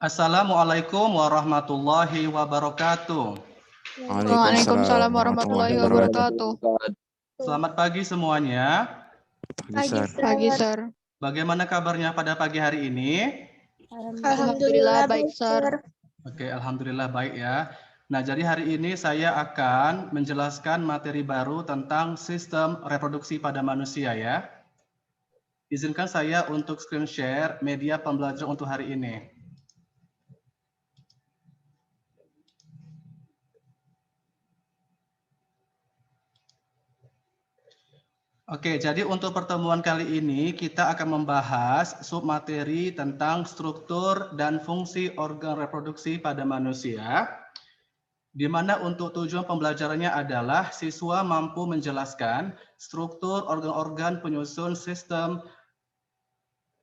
Assalamualaikum warahmatullahi wabarakatuh. Waalaikumsalam warahmatullahi wabarakatuh. Selamat pagi semuanya. Pagi, Sir. Bagaimana kabarnya pada pagi hari ini? Alhamdulillah baik, Sir. Oke, alhamdulillah baik ya. Nah, jadi hari ini saya akan menjelaskan materi baru tentang sistem reproduksi pada manusia ya. Izinkan saya untuk screen share media pembelajaran untuk hari ini. Oke, jadi untuk pertemuan kali ini kita akan membahas submateri tentang struktur dan fungsi organ reproduksi pada manusia, di mana untuk tujuan pembelajarannya adalah siswa mampu menjelaskan struktur organ-organ penyusun sistem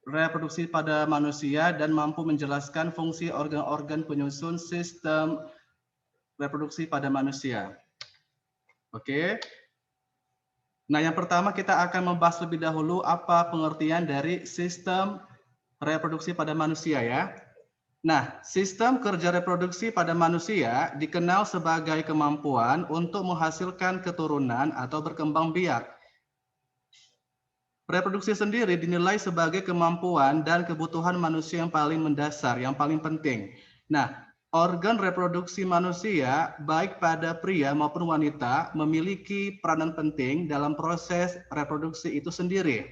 reproduksi pada manusia dan mampu menjelaskan fungsi organ-organ penyusun sistem reproduksi pada manusia. Oke. Nah, yang pertama kita akan membahas lebih dahulu apa pengertian dari sistem reproduksi pada manusia ya. Nah, sistem kerja reproduksi pada manusia dikenal sebagai kemampuan untuk menghasilkan keturunan atau berkembang biak. Reproduksi sendiri dinilai sebagai kemampuan dan kebutuhan manusia yang paling mendasar, yang paling penting. Nah, organ reproduksi manusia, baik pada pria maupun wanita, memiliki peranan penting dalam proses reproduksi itu sendiri.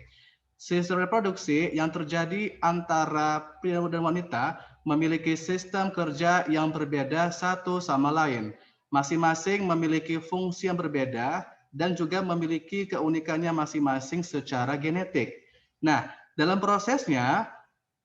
Sistem reproduksi yang terjadi antara pria dan wanita memiliki sistem kerja yang berbeda satu sama lain. Masing-masing memiliki fungsi yang berbeda dan juga memiliki keunikannya masing-masing secara genetik. Nah, dalam prosesnya,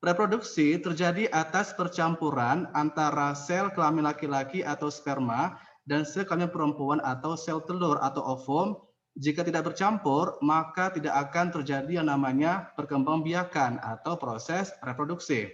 reproduksi terjadi atas percampuran antara sel kelamin laki-laki atau sperma dan sel kelamin perempuan atau sel telur atau ovum. Jika tidak bercampur, maka tidak akan terjadi yang namanya perkembangbiakan atau proses reproduksi.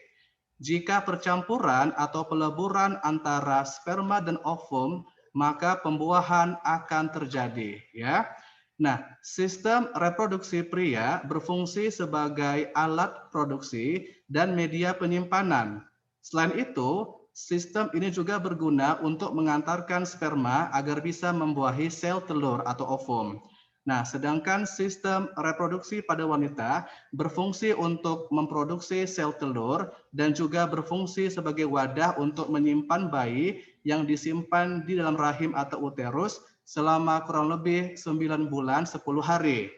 Jika percampuran atau peleburan antara sperma dan ovum, maka pembuahan akan terjadi, ya. Nah, sistem reproduksi pria berfungsi sebagai alat produksi dan media penyimpanan. Selain itu, sistem ini juga berguna untuk mengantarkan sperma agar bisa membuahi sel telur atau ovum. Nah, sedangkan sistem reproduksi pada wanita berfungsi untuk memproduksi sel telur dan juga berfungsi sebagai wadah untuk menyimpan bayi yang disimpan di dalam rahim atau uterus selama kurang lebih 9 bulan 10 hari.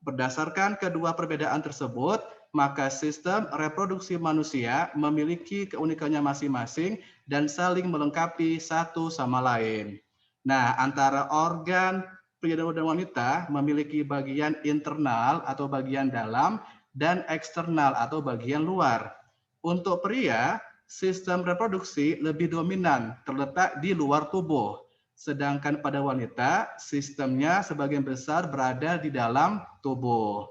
Berdasarkan kedua perbedaan tersebut, maka sistem reproduksi manusia memiliki keunikannya masing-masing dan saling melengkapi satu sama lain. Nah, antara organ pria dan wanita memiliki bagian internal atau bagian dalam dan eksternal atau bagian luar. Untuk pria, sistem reproduksi lebih dominan terletak di luar tubuh. Sedangkan pada wanita, sistemnya sebagian besar berada di dalam tubuh.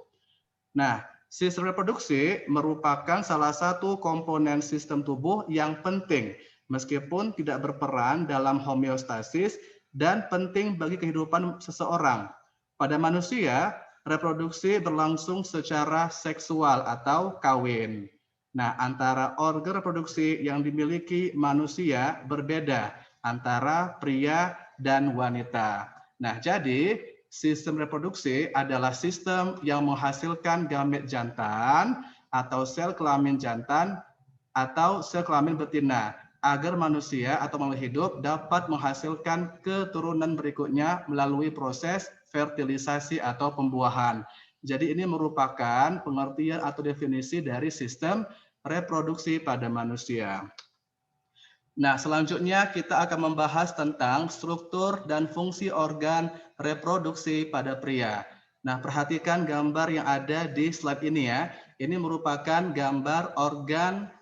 Nah, sistem reproduksi merupakan salah satu komponen sistem tubuh yang penting, meskipun tidak berperan dalam homeostasis dan penting bagi kehidupan seseorang. Pada manusia, reproduksi berlangsung secara seksual atau kawin. Nah, antara organ reproduksi yang dimiliki manusia berbeda antara pria dan wanita. Nah, jadi sistem reproduksi adalah sistem yang menghasilkan gamet jantan atau sel kelamin jantan atau sel kelamin betina agar manusia atau makhluk hidup dapat menghasilkan keturunan berikutnya melalui proses fertilisasi atau pembuahan. Jadi ini merupakan pengertian atau definisi dari sistem reproduksi pada manusia. Nah, selanjutnya kita akan membahas tentang struktur dan fungsi organ reproduksi pada pria. Nah, perhatikan gambar yang ada di slide ini ya. Ini merupakan gambar organ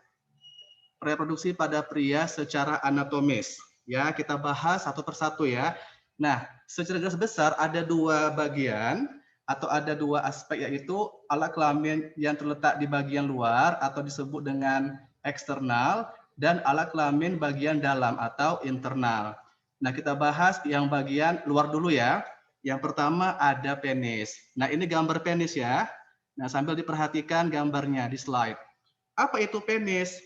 reproduksi pada pria secara anatomis. Ya, kita bahas satu persatu ya. Nah, secara garis besar ada dua bagian atau ada dua aspek, yaitu alat kelamin yang terletak di bagian luar atau disebut dengan eksternal dan alat kelamin bagian dalam atau internal. Nah, kita bahas yang bagian luar dulu ya. Yang pertama ada penis. Nah, ini gambar penis ya. Nah, sambil diperhatikan gambarnya di slide. Apa itu penis?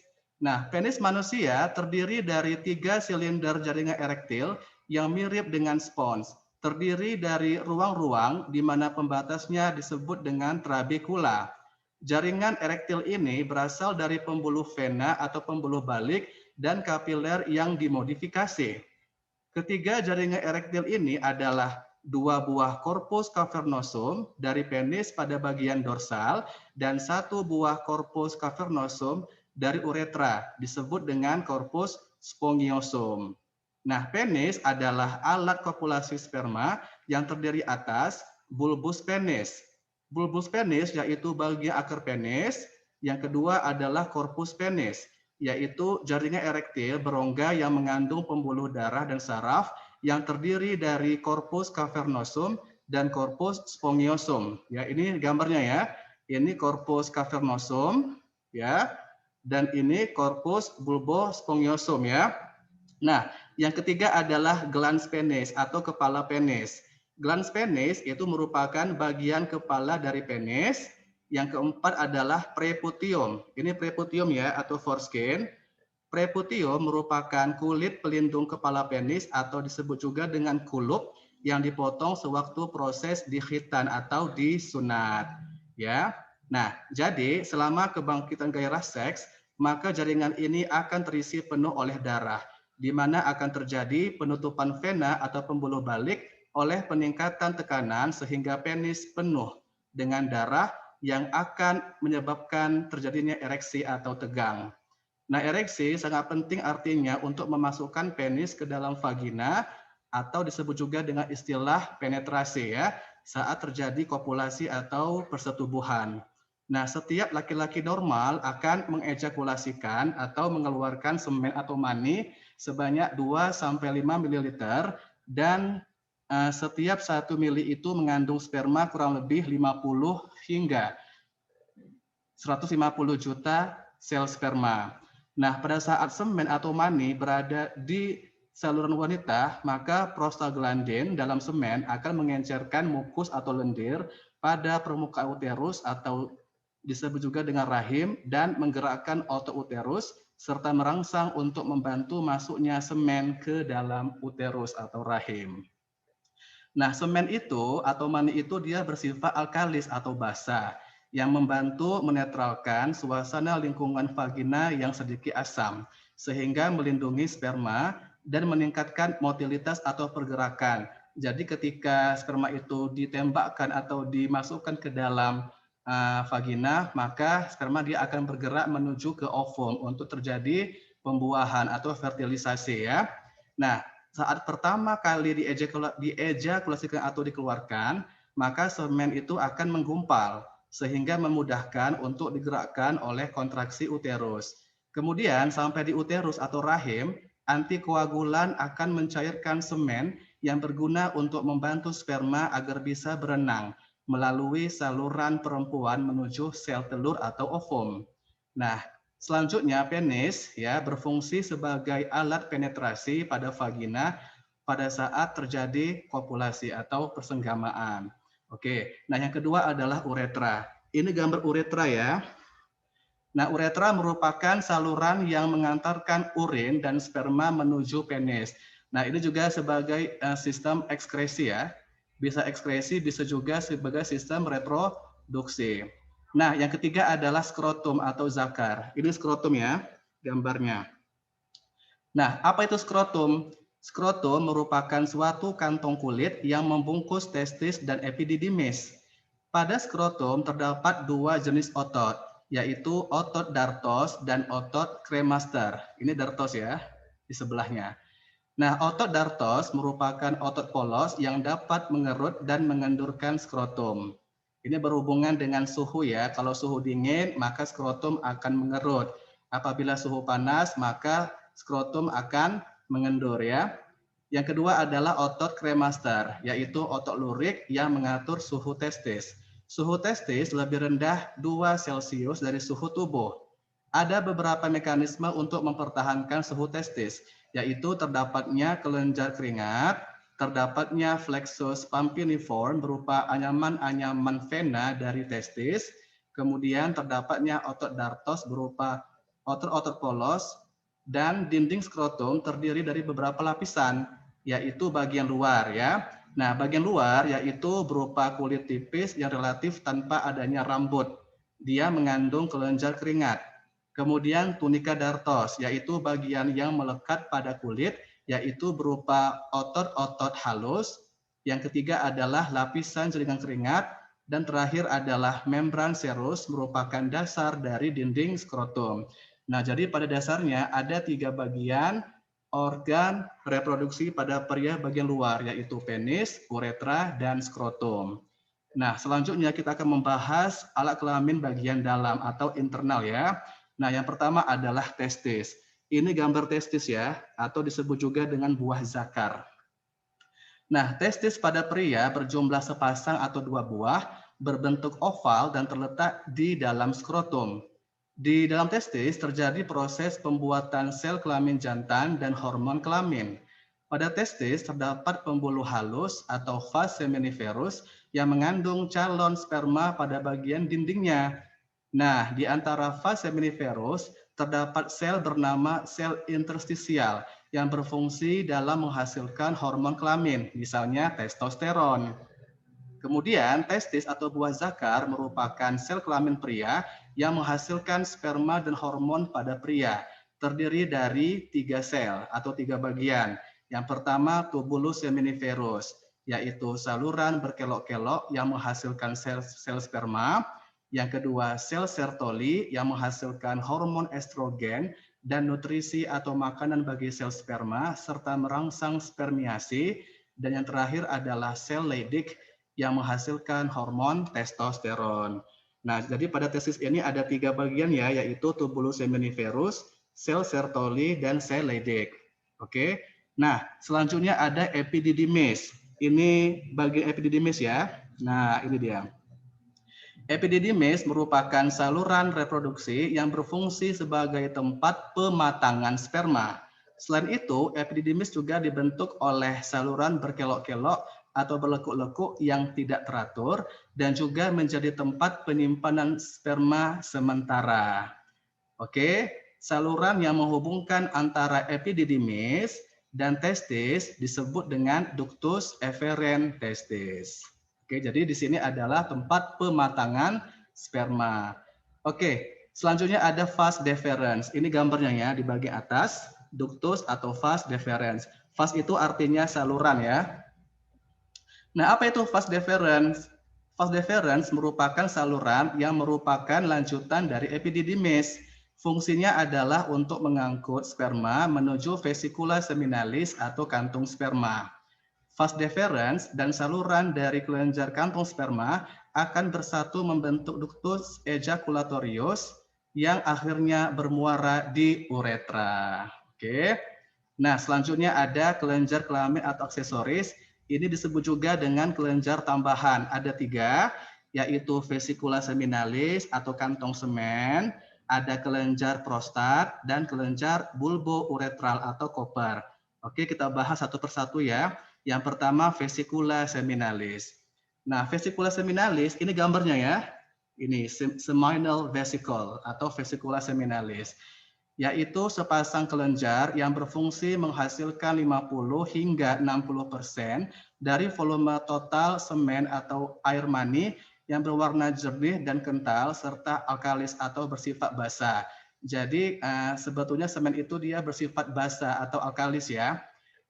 Nah, penis manusia terdiri dari 3 silinder jaringan erektil yang mirip dengan spons. Terdiri dari ruang-ruang di mana pembatasnya disebut dengan trabekula. Jaringan erektil ini berasal dari pembuluh vena atau pembuluh balik dan kapiler yang dimodifikasi. Ketiga jaringan erektil ini adalah 2 buah corpus cavernosum dari penis pada bagian dorsal dan 1 buah corpus cavernosum dari uretra, disebut dengan corpus spongiosum. Nah, penis adalah alat kopulasi sperma yang terdiri atas bulbus penis. Bulbus penis yaitu bagian akar penis, yang kedua adalah corpus penis, yaitu jaringan erektil berongga yang mengandung pembuluh darah dan saraf yang terdiri dari corpus cavernosum dan corpus spongiosum. Ya, ini gambarnya ya. Ini corpus cavernosum ya, dan ini corpus bulbospongiosum ya. Nah, yang ketiga adalah glans penis atau kepala penis. Glans penis itu merupakan bagian kepala dari penis. Yang keempat adalah preputium. Ini preputium ya atau foreskin. Preputium merupakan kulit pelindung kepala penis atau disebut juga dengan kulup yang dipotong sewaktu proses dikhitan atau disunat. Ya. Nah, jadi selama kebangkitan gairah seks, maka jaringan ini akan terisi penuh oleh darah, di mana akan terjadi penutupan vena atau pembuluh balik oleh peningkatan tekanan sehingga penis penuh dengan darah yang akan menyebabkan terjadinya ereksi atau tegang. Nah, ereksi sangat penting artinya untuk memasukkan penis ke dalam vagina atau disebut juga dengan istilah penetrasi ya, saat terjadi kopulasi atau persetubuhan. Nah, setiap laki-laki normal akan mengejakulasikan atau mengeluarkan semen atau mani sebanyak 2-5 ml dan setiap 1 mili itu mengandung sperma kurang lebih 50 hingga 150 juta sel sperma. Nah, pada saat semen atau mani berada di saluran wanita, maka prostaglandin dalam semen akan mengencerkan mukus atau lendir pada permukaan uterus atau disebut juga dengan rahim dan menggerakkan otot uterus serta merangsang untuk membantu masuknya semen ke dalam uterus atau rahim. Nah, semen itu atau mani itu dia bersifat alkalis atau basa yang membantu menetralkan suasana lingkungan vagina yang sedikit asam, sehingga melindungi sperma dan meningkatkan motilitas atau pergerakan. Jadi ketika sperma itu ditembakkan atau dimasukkan ke dalam vagina, maka sperma dia akan bergerak menuju ke ovum untuk terjadi pembuahan atau fertilisasi ya. Nah, saat pertama kali diejakulasikan atau dikeluarkan, maka semen itu akan menggumpal sehingga memudahkan untuk digerakkan oleh kontraksi uterus. Kemudian sampai di uterus atau rahim, antikoagulan akan mencairkan semen yang berguna untuk membantu sperma agar bisa berenang melalui saluran perempuan menuju sel telur atau ovum. Nah, selanjutnya penis ya berfungsi sebagai alat penetrasi pada vagina pada saat terjadi kopulasi atau persenggamaan. Oke, nah yang kedua adalah uretra. Ini gambar uretra ya. Nah, uretra merupakan saluran yang mengantarkan urin dan sperma menuju penis. Nah, ini juga sebagai sistem ekskresi ya. Bisa ekskresi, bisa juga sebagai sistem reproduksi. Nah, yang ketiga adalah skrotum atau zakar. Ini skrotum ya, gambarnya. Nah, apa itu skrotum? Skrotum merupakan suatu kantong kulit yang membungkus testis dan epididymis. Pada skrotum terdapat 2 jenis otot, yaitu otot dartos dan otot kremaster. Ini dartos ya, di sebelahnya. Nah, otot dartos merupakan otot polos yang dapat mengerut dan mengendurkan skrotum. Ini berhubungan dengan suhu ya. Kalau suhu dingin, maka skrotum akan mengerut. Apabila suhu panas, maka skrotum akan mengendur ya. Yang kedua adalah otot kremaster, yaitu otot lurik yang mengatur suhu testis. Suhu testis lebih rendah 2 Celcius dari suhu tubuh. Ada beberapa mekanisme untuk mempertahankan suhu testis, yaitu terdapatnya kelenjar keringat, terdapatnya flexus pampiniform berupa anyaman-anyaman vena dari testis, kemudian terdapatnya otot dartos berupa otot-otot polos, dan dinding skrotum terdiri dari beberapa lapisan, yaitu bagian luar ya. Nah, bagian luar yaitu berupa kulit tipis yang relatif tanpa adanya rambut. Dia mengandung kelenjar keringat. Kemudian tunika dartos, yaitu bagian yang melekat pada kulit, yaitu berupa otot-otot halus. Yang ketiga adalah lapisan jaringan keringat, dan terakhir adalah membran serus merupakan dasar dari dinding skrotum. Nah, jadi pada dasarnya ada 3 bagian organ reproduksi pada pria bagian luar, yaitu penis, uretra, dan skrotum. Nah, selanjutnya kita akan membahas alat kelamin bagian dalam atau internal ya. Nah, yang pertama adalah testis. Ini gambar testis ya, atau disebut juga dengan buah zakar. Nah, testis pada pria berjumlah sepasang atau 2 buah, berbentuk oval dan terletak di dalam skrotum. Di dalam testis terjadi proses pembuatan sel kelamin jantan dan hormon kelamin. Pada testis terdapat pembuluh halus atau vas seminiferus yang mengandung calon sperma pada bagian dindingnya. Nah, di antara vas seminiferus terdapat sel bernama sel interstisial yang berfungsi dalam menghasilkan hormon kelamin, misalnya testosteron. Kemudian, testis atau buah zakar merupakan sel kelamin pria yang menghasilkan sperma dan hormon pada pria. Terdiri dari 3 sel atau 3 bagian. Yang pertama, tubulus seminiferus, yaitu saluran berkelok-kelok yang menghasilkan sel sperma. Yang kedua, sel Sertoli yang menghasilkan hormon estrogen dan nutrisi atau makanan bagi sel sperma, serta merangsang spermiasi. Dan yang terakhir adalah sel Leydig yang menghasilkan hormon testosteron. Nah, jadi pada testis ini ada 3 bagian ya, yaitu tubulus seminiferus, sel Sertoli, dan sel Leydig. Oke. Nah, selanjutnya ada epididymis. Ini bagian epididymis ya. Nah, ini dia. Epididymis merupakan saluran reproduksi yang berfungsi sebagai tempat pematangan sperma. Selain itu, epididymis juga dibentuk oleh saluran berkelok-kelok atau berlekuk-lekuk yang tidak teratur dan juga menjadi tempat penyimpanan sperma sementara. Oke, saluran yang menghubungkan antara epididymis dan testis disebut dengan ductus efferens testis. Oke, jadi di sini adalah tempat pematangan sperma. Oke, selanjutnya ada vas deferens. Ini gambarnya ya di bagian atas, ductus atau vas deferens. Vas itu artinya saluran ya. Nah, apa itu vas deferens? Vas deferens merupakan saluran yang merupakan lanjutan dari epididymis. Fungsinya adalah untuk mengangkut sperma menuju vesikula seminalis atau kantung sperma. Vas deferens dan saluran dari kelenjar kantung sperma akan bersatu membentuk ductus ejaculatorius yang akhirnya bermuara di uretra. Oke. Nah, selanjutnya ada kelenjar kelamin atau aksesoris. Ini disebut juga dengan kelenjar tambahan. Ada 3, yaitu vesikula seminalis atau kantong semen, ada kelenjar prostat, dan kelenjar bulbo-uretral atau koper. Oke, kita bahas satu persatu ya. Yang pertama, vesikula seminalis. Nah, vesikula seminalis, ini gambarnya ya. Ini seminal vesicle atau vesikula seminalis, yaitu sepasang kelenjar yang berfungsi menghasilkan 50 hingga 60% dari volume total semen atau air mani yang berwarna jernih dan kental serta alkalis atau bersifat basa. Jadi sebetulnya semen itu dia bersifat basa atau alkalis ya.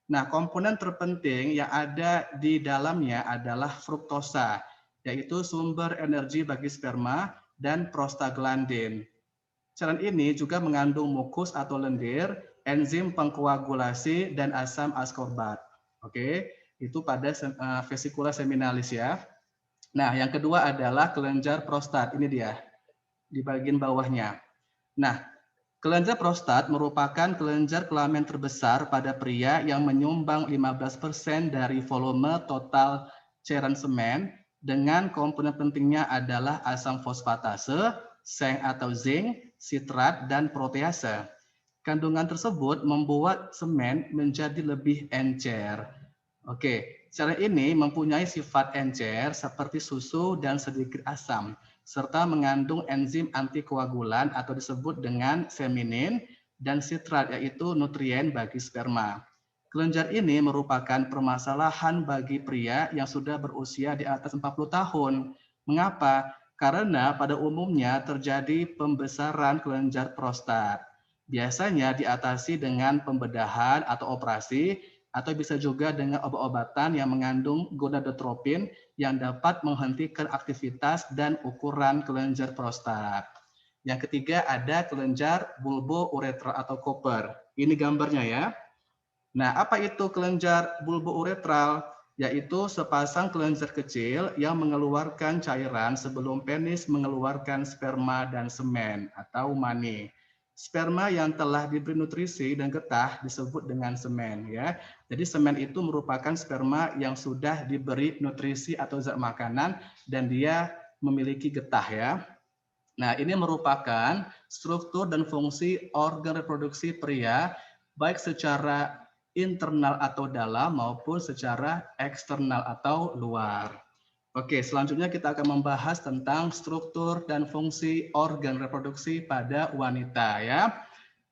Nah, komponen terpenting yang ada di dalamnya adalah fruktosa, yaitu sumber energi bagi sperma, dan prostaglandin. Cairan ini juga mengandung mukus atau lendir, enzim pengkoagulasi, dan asam askorbat. Oke, itu pada vesikula seminalis ya. Nah, yang kedua adalah kelenjar prostat. Ini dia, di bagian bawahnya. Nah, kelenjar prostat merupakan kelenjar kelamin terbesar pada pria yang menyumbang 15% dari volume total cairan semen, dengan komponen pentingnya adalah asam fosfatase, seng atau zinc, sitrat, dan protease. Kandungan tersebut membuat semen menjadi lebih encer. Oke, cairan ini mempunyai sifat encer seperti susu dan sedikit asam. serta mengandung enzim antikoagulan atau disebut dengan feminin dan sitrat, yaitu nutrien bagi sperma. Kelenjar ini merupakan permasalahan bagi pria yang sudah berusia di atas 40 tahun. Mengapa? Karena pada umumnya terjadi pembesaran kelenjar prostat. Biasanya diatasi dengan pembedahan atau operasi, atau bisa juga dengan obat-obatan yang mengandung gonadotropin yang dapat menghentikan aktivitas dan ukuran kelenjar prostat. Yang ketiga ada kelenjar bulbouretral atau koper. Ini gambarnya ya. Nah, apa itu kelenjar bulbouretral? Yaitu sepasang kelenjar kecil yang mengeluarkan cairan sebelum penis mengeluarkan sperma dan semen atau mani. Sperma yang telah diberi nutrisi dan getah disebut dengan semen ya. Jadi semen itu merupakan sperma yang sudah diberi nutrisi atau zat makanan dan dia memiliki getah ya. Nah, ini merupakan struktur dan fungsi organ reproduksi pria baik secara internal atau dalam maupun secara eksternal atau luar. Oke, selanjutnya kita akan membahas tentang struktur dan fungsi organ reproduksi pada wanita ya.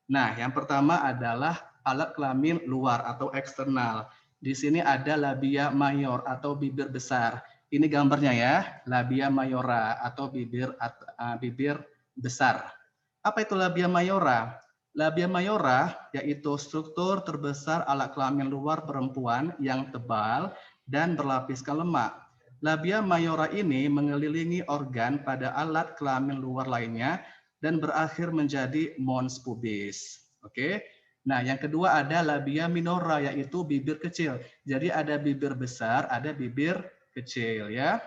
Nah, yang pertama adalah alat kelamin luar atau eksternal. Di sini ada labia mayor atau bibir besar. Ini gambarnya ya, labia mayora atau bibir besar. Apa itu labia mayora? Labia mayora yaitu struktur terbesar alat kelamin luar perempuan yang tebal dan berlapiskan lemak. Labia mayora ini mengelilingi organ pada alat kelamin luar lainnya dan berakhir menjadi mons pubis. Oke. Nah, yang kedua ada labia minora yaitu bibir kecil. Jadi ada bibir besar, ada bibir kecil ya.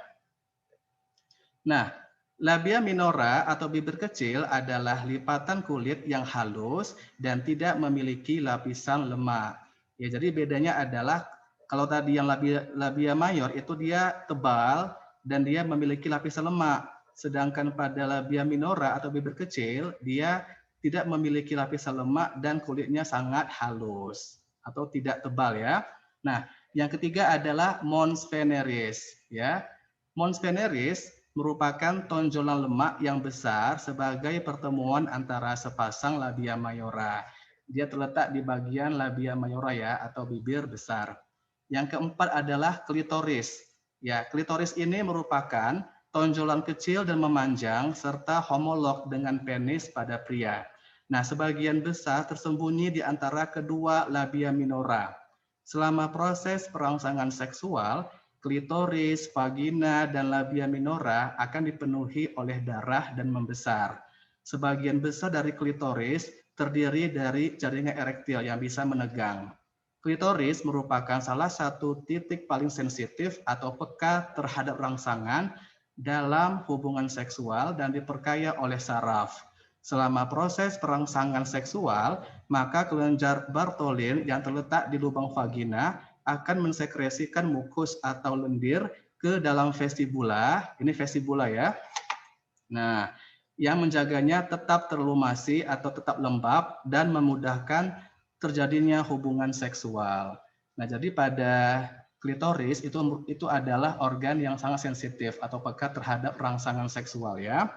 Nah, labia minora atau bibir kecil adalah lipatan kulit yang halus dan tidak memiliki lapisan lemak. Ya, jadi bedanya adalah kalau tadi yang labia mayor itu dia tebal dan dia memiliki lapisan lemak. Sedangkan pada labia minora atau bibir kecil, dia tidak memiliki lapisan lemak dan kulitnya sangat halus atau tidak tebal ya. Nah, yang ketiga adalah mons veneris ya. Mons veneris merupakan tonjolan lemak yang besar sebagai pertemuan antara sepasang labia mayora. Dia terletak di bagian labia mayora ya atau bibir besar. Yang keempat adalah klitoris. Ya, klitoris ini merupakan tonjolan kecil dan memanjang serta homolog dengan penis pada pria. Nah, sebagian besar tersembunyi di antara kedua labia minora. Selama proses perangsangan seksual, klitoris, vagina, dan labia minora akan dipenuhi oleh darah dan membesar. Sebagian besar dari klitoris terdiri dari jaringan erektil yang bisa menegang. Klitoris merupakan salah satu titik paling sensitif atau peka terhadap rangsangan dalam hubungan seksual dan diperkaya oleh saraf. Selama proses perangsangan seksual, maka kelenjar Bartholin yang terletak di lubang vagina akan mensekresikan mukus atau lendir ke dalam vestibula. Ini vestibula ya. Nah, yang menjaganya tetap terlumasi atau tetap lembab dan memudahkan terjadinya hubungan seksual. Nah, jadi pada klitoris itu adalah organ yang sangat sensitif atau peka terhadap rangsangan seksual ya.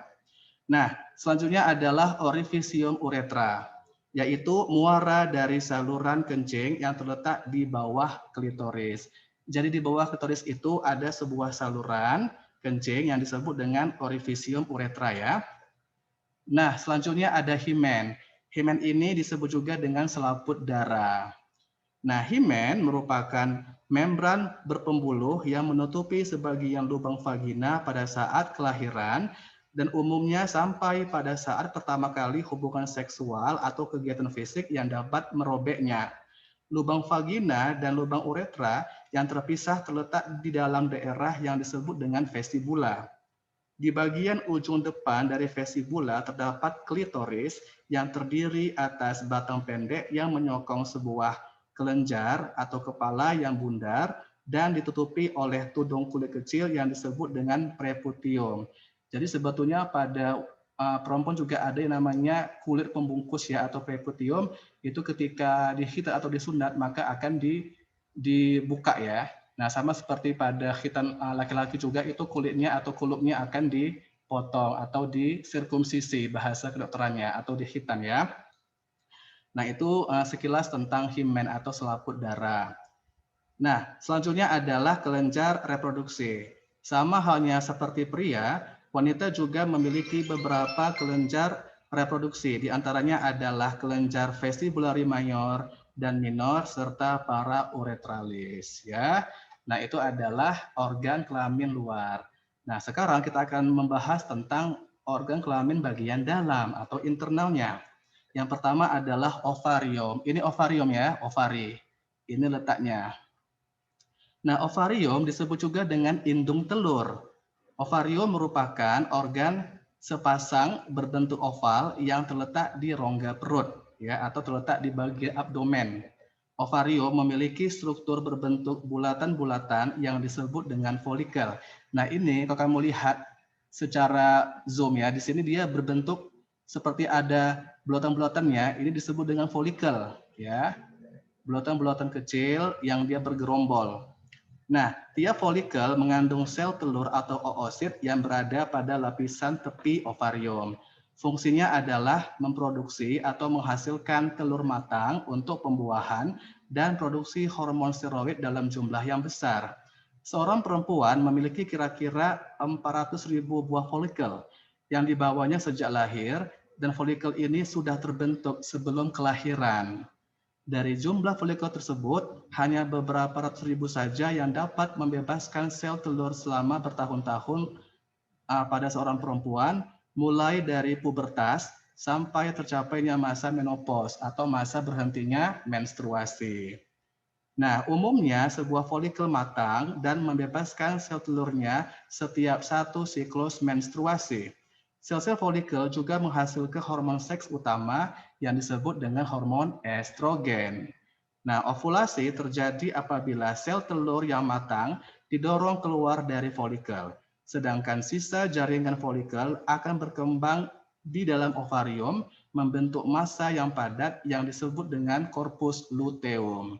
Nah, selanjutnya adalah orifisium uretra, yaitu muara dari saluran kencing yang terletak di bawah klitoris. Jadi di bawah klitoris itu ada sebuah saluran kencing yang disebut dengan orifisium uretra ya. Nah, selanjutnya ada himen. Himen ini disebut juga dengan selaput darah. Nah, himen merupakan membran berpembuluh yang menutupi sebagian lubang vagina pada saat kelahiran dan umumnya sampai pada saat pertama kali hubungan seksual atau kegiatan fisik yang dapat merobeknya. Lubang vagina dan lubang uretra yang terpisah terletak di dalam daerah yang disebut dengan vestibula. Di bagian ujung depan dari vestibula terdapat klitoris yang terdiri atas batang pendek yang menyokong sebuah kelenjar atau kepala yang bundar dan ditutupi oleh tudung kulit kecil yang disebut dengan preputium. Jadi sebetulnya pada perempuan juga ada yang namanya kulit pembungkus ya atau preputium, itu ketika dihitan atau disunat maka akan dibuka ya. Nah, sama seperti pada khitan laki-laki juga itu kulitnya atau kulupnya akan dipotong atau disirkumsisi bahasa kedokterannya atau dihitan ya. Nah, itu sekilas tentang himen atau selaput darah. Nah, selanjutnya adalah kelenjar reproduksi. Sama halnya seperti pria, wanita juga memiliki beberapa kelenjar reproduksi. Di antaranya adalah kelenjar vestibulari mayor dan minor serta para uretralis ya. Nah, itu adalah organ kelamin luar. Nah, sekarang kita akan membahas tentang organ kelamin bagian dalam atau internalnya. Yang pertama adalah ovarium. Ini ovarium ya, ovari. Ini letaknya. Nah, ovarium disebut juga dengan indung telur. Ovarium merupakan organ sepasang berbentuk oval yang terletak di rongga perut ya atau terletak di bagian abdomen. Ovarium memiliki struktur berbentuk bulatan-bulatan yang disebut dengan folikel. Nah, ini kalau kamu lihat secara zoom ya, di sini dia berbentuk seperti ada bulatan-bulatannya, ini disebut dengan folikel ya. Bulatan-bulatan kecil yang dia bergerombol. Nah, tiap folikel mengandung sel telur atau oosit yang berada pada lapisan tepi ovarium. Fungsinya adalah memproduksi atau menghasilkan telur matang untuk pembuahan dan produksi hormon steroid dalam jumlah yang besar. Seorang perempuan memiliki kira-kira 400.000 buah folikel yang dibawanya sejak lahir, dan folikel ini sudah terbentuk sebelum kelahiran. Dari jumlah folikel tersebut, hanya beberapa ratus ribu saja yang dapat membebaskan sel telur selama bertahun-tahun pada seorang perempuan, mulai dari pubertas sampai tercapainya masa menopause atau masa berhentinya menstruasi. Nah, umumnya sebuah folikel matang dan membebaskan sel telurnya setiap satu siklus menstruasi. Sel-sel folikel juga menghasilkan hormon seks utama yang disebut dengan hormon estrogen. Nah, ovulasi terjadi apabila sel telur yang matang didorong keluar dari folikel, sedangkan sisa jaringan folikel akan berkembang di dalam ovarium membentuk massa yang padat yang disebut dengan corpus luteum.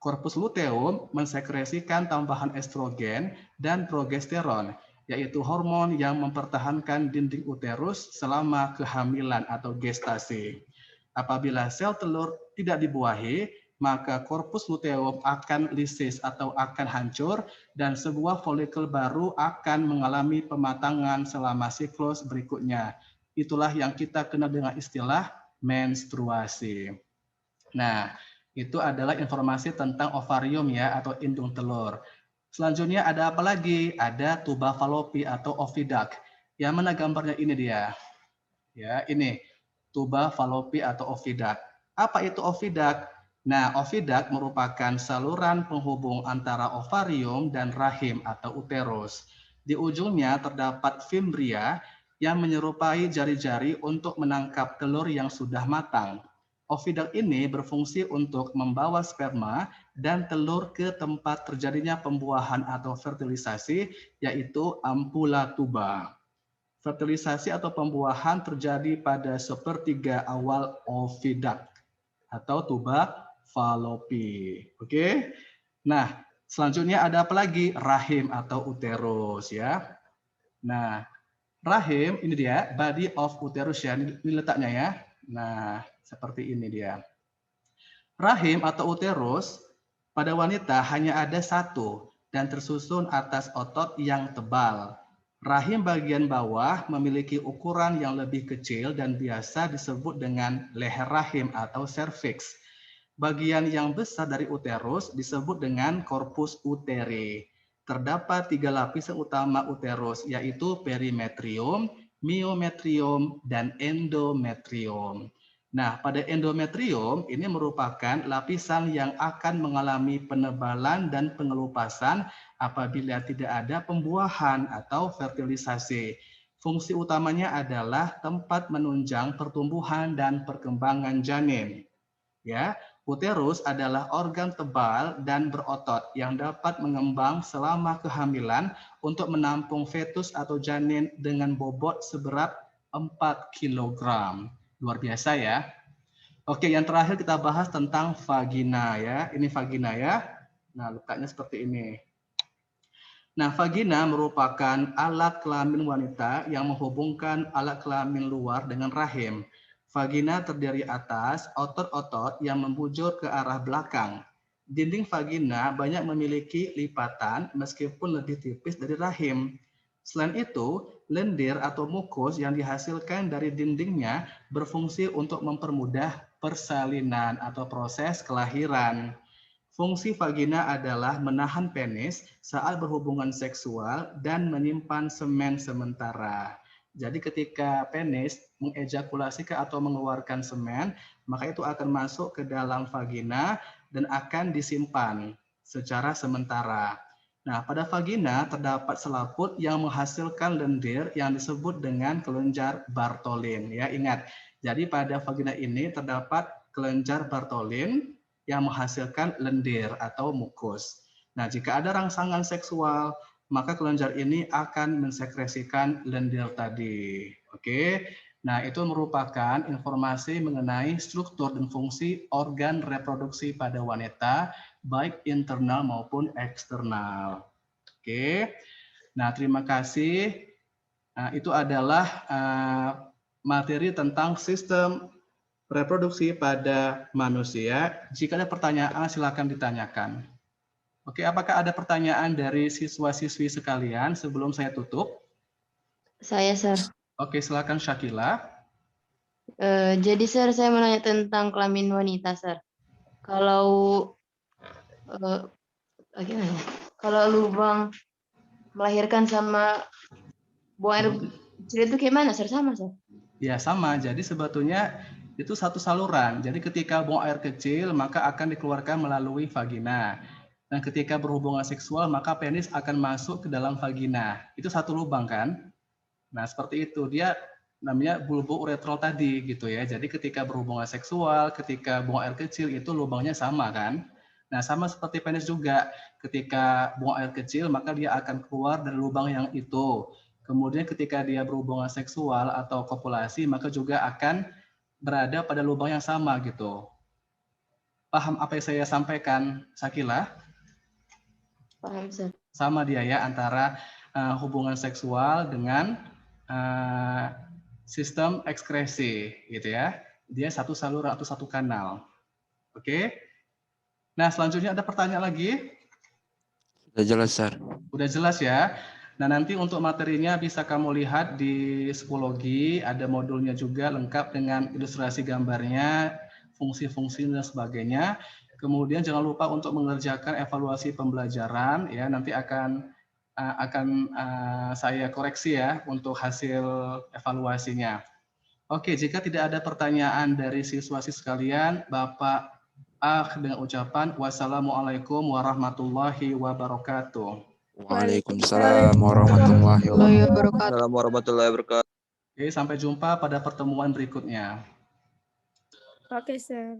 Corpus luteum mensekresikan tambahan estrogen dan progesteron, yaitu hormon yang mempertahankan dinding uterus selama kehamilan atau gestasi. Apabila sel telur tidak dibuahi, maka corpus luteum akan lisis atau akan hancur dan sebuah folikel baru akan mengalami pematangan selama siklus berikutnya. Itulah yang kita kenal dengan istilah menstruasi. Nah, itu adalah informasi tentang ovarium ya atau indung telur. Selanjutnya ada apa lagi? Ada tuba falopi atau oviduct. Yang mana gambarnya ini dia? Ya, ini tuba falopi atau oviduct. Apa itu oviduct? Nah, oviduct merupakan saluran penghubung antara ovarium dan rahim atau uterus. Di ujungnya terdapat fimbria yang menyerupai jari-jari untuk menangkap telur yang sudah matang. Oviduct ini berfungsi untuk membawa sperma dan telur ke tempat terjadinya pembuahan atau fertilisasi, yaitu ampula tuba. Fertilisasi atau pembuahan terjadi pada sepertiga awal oviduct atau tuba falopi. Oke. Nah, selanjutnya ada apa lagi? Rahim atau uterus ya. Nah, rahim ini dia, body of uterus ya. Ini letaknya ya. Nah, seperti ini dia. Rahim atau uterus pada wanita hanya ada satu dan tersusun atas otot yang tebal. Rahim bagian bawah memiliki ukuran yang lebih kecil dan biasa disebut dengan leher rahim atau cervix. Bagian yang besar dari uterus disebut dengan corpus uteri. Terdapat 3 lapisan utama uterus, yaitu perimetrium, myometrium, dan endometrium. Nah, pada endometrium ini merupakan lapisan yang akan mengalami penebalan dan pengelupasan apabila tidak ada pembuahan atau fertilisasi. Fungsi utamanya adalah tempat menunjang pertumbuhan dan perkembangan janin. Ya, uterus adalah organ tebal dan berotot yang dapat mengembang selama kehamilan untuk menampung fetus atau janin dengan bobot seberat 4 kg. Luar biasa ya. Oke, yang terakhir kita bahas tentang vagina ya. Ini vagina ya. Nah, letaknya seperti ini. Nah, vagina merupakan alat kelamin wanita yang menghubungkan alat kelamin luar dengan rahim. Vagina terdiri atas otot-otot yang membujur ke arah belakang. Dinding vagina banyak memiliki lipatan meskipun lebih tipis dari rahim. Selain itu, lendir atau mukus yang dihasilkan dari dindingnya berfungsi untuk mempermudah persalinan atau proses kelahiran. Fungsi vagina adalah menahan penis saat berhubungan seksual dan menyimpan semen sementara. Jadi ketika penis mengejakulasi atau mengeluarkan semen, maka itu akan masuk ke dalam vagina dan akan disimpan secara sementara. Nah, pada vagina terdapat selaput yang menghasilkan lendir yang disebut dengan kelenjar Bartholin. Ya, ingat. Jadi pada vagina ini terdapat kelenjar Bartholin yang menghasilkan lendir atau mukus. Nah, jika ada rangsangan seksual, maka kelenjar ini akan mensekresikan lendir tadi. Oke. Nah, itu merupakan informasi mengenai struktur dan fungsi organ reproduksi pada wanita, baik internal maupun eksternal. Oke. Nah, terima kasih. Nah, itu adalah materi tentang sistem reproduksi pada manusia. Jika ada pertanyaan, silakan ditanyakan. Oke, apakah ada pertanyaan dari siswa-siswi sekalian sebelum saya tutup? Saya, Sir. Oke, silakan Syakila. Jadi, Sir, saya mau nanya tentang kelamin wanita, Sir. Kalau gimana ya? Kalau lubang melahirkan sama buang air kecil itu gimana, Sir? Sama, Sir? Ya, sama. Jadi sebetulnya itu satu saluran. Jadi ketika buang air kecil, maka akan dikeluarkan melalui vagina. Dan ketika berhubungan seksual, maka penis akan masuk ke dalam vagina. Itu satu lubang kan? Nah, seperti itu. Dia namanya bulbo-uretrol tadi gitu ya. Jadi ketika berhubungan seksual, ketika buang air kecil itu lubangnya sama kan? Nah, sama seperti penis juga. Ketika buang air kecil, maka dia akan keluar dari lubang yang itu. Kemudian ketika dia berhubungan seksual atau kopulasi, maka juga akan berada pada lubang yang sama gitu. Paham apa yang saya sampaikan, Sakila? Paham, Sir. Sama dia ya, antara hubungan seksual dengan sistem ekskresi gitu ya. Dia satu saluran atau satu kanal. Oke. Nah, selanjutnya ada pertanyaan lagi? Sudah jelas, Sir. Udah jelas ya. Nah, nanti untuk materinya bisa kamu lihat di psikologi, ada modulnya juga lengkap dengan ilustrasi gambarnya, fungsi-fungsi dan sebagainya. Kemudian jangan lupa untuk mengerjakan evaluasi pembelajaran ya, nanti akan saya koreksi ya untuk hasil evaluasinya. Oke, jika tidak ada pertanyaan dari siswa-siswi sekalian, Bapak dengan ucapan wassalamualaikum warahmatullahi wabarakatuh. Waalaikumsalam warahmatullahi wabarakatuh. Assalamualaikum warahmatullahi wabarakatuh. Oke, sampai jumpa pada pertemuan berikutnya. Oke, Sir.